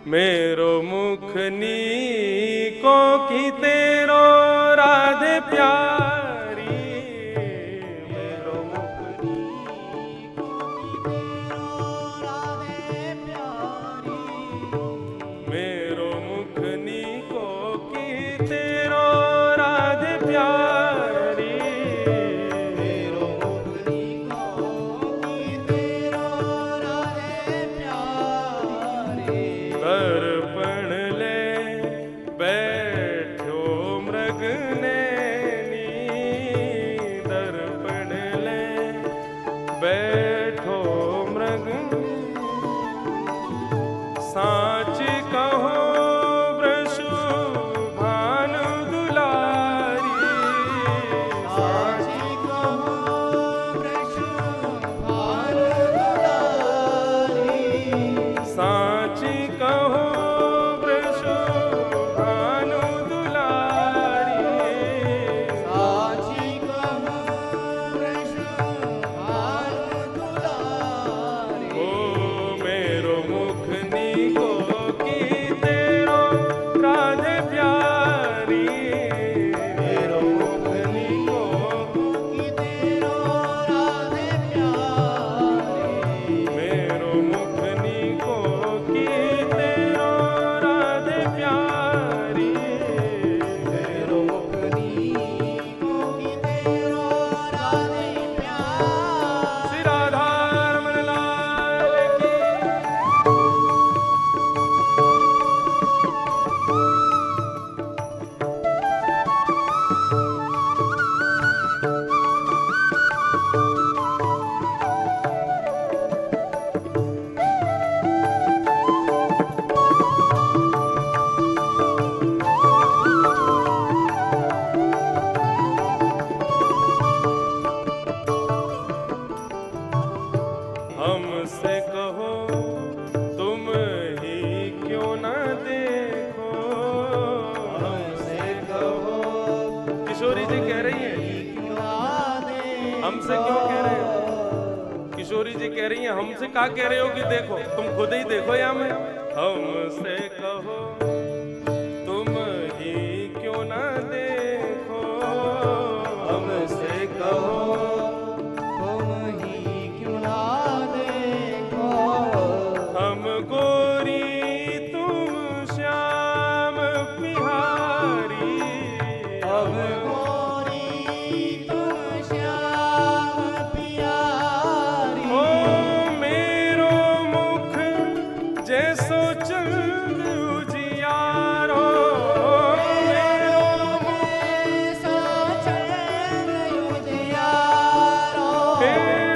मेरो मुखनी को की तेरो राधे प्यारी, मेरो मुखनी को की तेरो राधे प्यारी, मेरो मुखनी को की तेरो राधे प्यारी, मेरो मुखनी को की तेरो राधे प्यारी। दर्पण ले बैठो मृग नैनी, दर्पण ले बैठो मृग, साच कहो वृषु भानु दुलारी, साच कहो वृषु भानु दुलारी, साच कहो वृषु भानु दुलारी, साच कहो वृषु भानु दुलारी। ओ मेरो मुखनी को की तेरो राधे प्यारी, मेरो मुखनी को की तेरो राधे प्यारी, मेरो मुखनी को की तेरो राधे प्यारी, मेरो मुखनी को की तेरो राधे प्यारी। श्री राधा रमण लाल की। हमसे कहो तुम ही क्यों न देखो, हमसे कहो। किशोरी जी कह रही हैं हमसे क्यों कह रहे हो, किशोरी जी कह रही हैं हमसे क्या कह रहे हो कि देखो, तुम खुद ही देखो या मैं। हमसे कहो तुम ही क्यों न देखो, हमसे कहो तुम ही क्यों ना देखो, हम गोरी तुम श्याम बिहारी, हम गोरी तुम श्याम बिहारी। ओ मेरो मुख जैसो चंद उजियारो, मेरो मुख जैसो चंद उजियारो, हे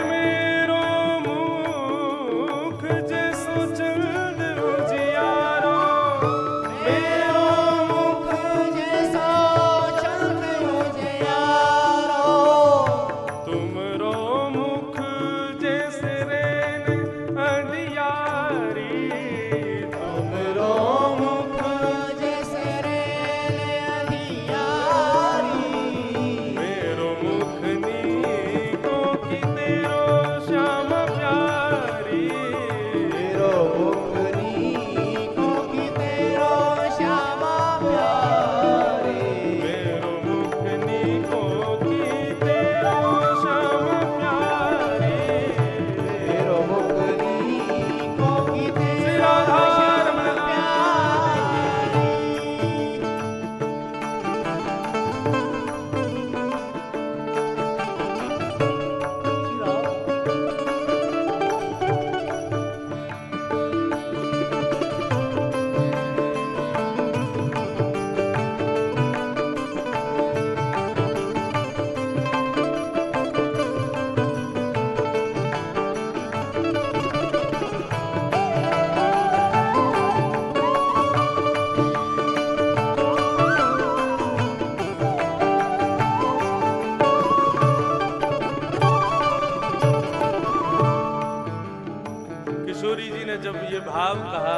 मेरो मुख जैसो चंद उजियारो, मेरो मुख जैसो चंद उजियारो। तुमरो मुख जैसे रेन अंधियारी, तुमरो मुख जैसे रेन अंधियारी, मेरो मुखनी को की तेरो श्याम प्यारी, मेरो मुखनी को की तेरो श्याम प्यारी, मेरो मुखनी को की तेरो श्याम प्यारी, मेरो मुखनी को की तेरो श्याम प्यारी। किशोरी जी ने जब ये भाव कहा,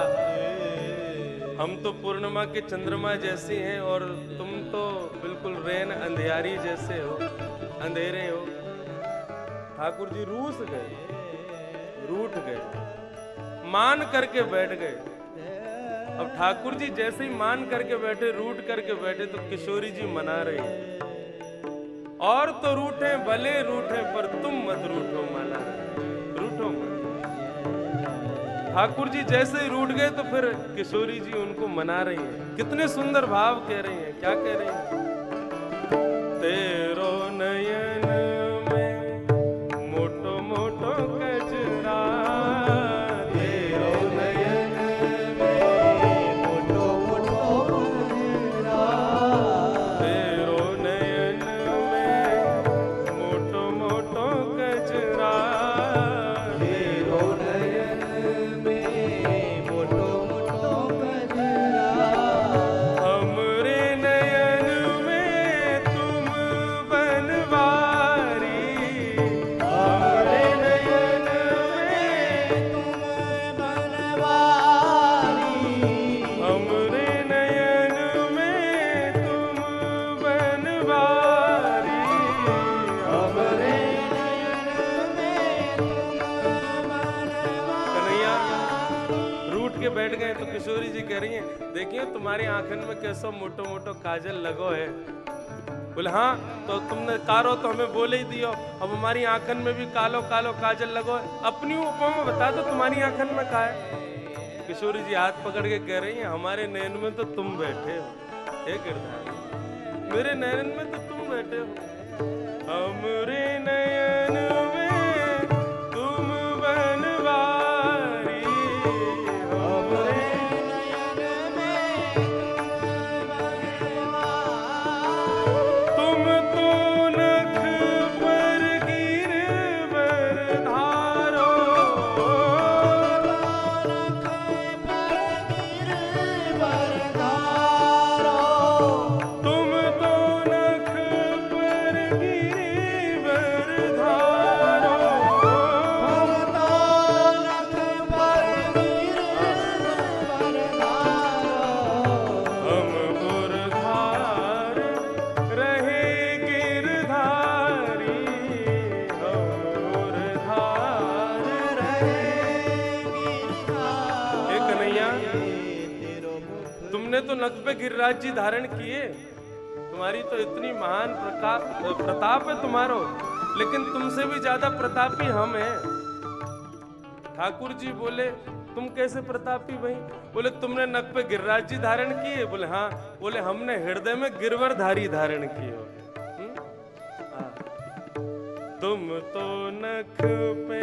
हम तो पूर्णिमा के चंद्रमा जैसे हैं और तुम तो बिल्कुल रेन अंधियारी जैसे हो, अंधेरे हो। ठाकुर जी रूस गए, रूठ गए, मान करके बैठ गए। अब ठाकुर जी जैसे ही मान करके बैठे, रूठ करके बैठे, तो किशोरी जी मना रही हैं, और तो रूठे भले रूठे पर तुम मत रूठो माला, रूठो मत। ठाकुर जी जैसे ही रूठ गए तो फिर किशोरी जी उनको मना रही हैं। कितने सुंदर भाव कह रही हैं, क्या कह रही हैं? तेरो नयन में मोटो मोटो कजरा, तेरो नयन में मोटो मोटो कजरा, तेरो नयन में मोटो मोटो कजरा, तेरो नयन में मोटो मोटो कजरा, हमरे नयन में तुम बनवारी, हमरे नयन में तुम बनवारी, हमरे नयन में तुम बनवारी, हमरे नयन में तुम बनवारी। कन्हैया रूठ के बैठ गए तो किशोरी जी कह रही हैं, देखिए तुम्हारी आंखन में कैसा मोटो मोटो काजल लगो है। बोले हाँ, तो तुमने कारो तो हमें बोले ही दियो, अब हमारी आंखन में भी कालो कालो काजल लगो है, अपनी उपमा बता दो तुम्हारी आंखन में का है। किशोरी जी हाथ पकड़ के कह रही हैं, हमारे नयन में तो तुम बैठे हो, हे गिरधारी, मेरे नयन में तो तुम बैठे हो, हमरे नयन में तुम बनवारी, हमरे नयन में तुम तो नख पर गिरवर धारो, नख पर गिरवर धारो, तुम तो नख पर गिरवर धारो, हम तो नख पर गिरवर धारो, हम गुरधार रहे गिरधारी, हम गुरधार रहे गिरधारी। हे कन्हैया, तुमने तो नख पे गिरिराज जी धारण किए, तुम्हारी तो इतनी महान प्रताप है तुम्हारो, लेकिन तुमसे भी ज्यादा प्रतापी हम हैं। ठाकुर जी बोले, तुम कैसे प्रतापी भाई? बोले तुमने नख पे गिरिराज जी धारण किए? बोले हाँ। बोले हमने हृदय में गिरवरधारी धारण किए हो। हाँ। तुम तो नख पे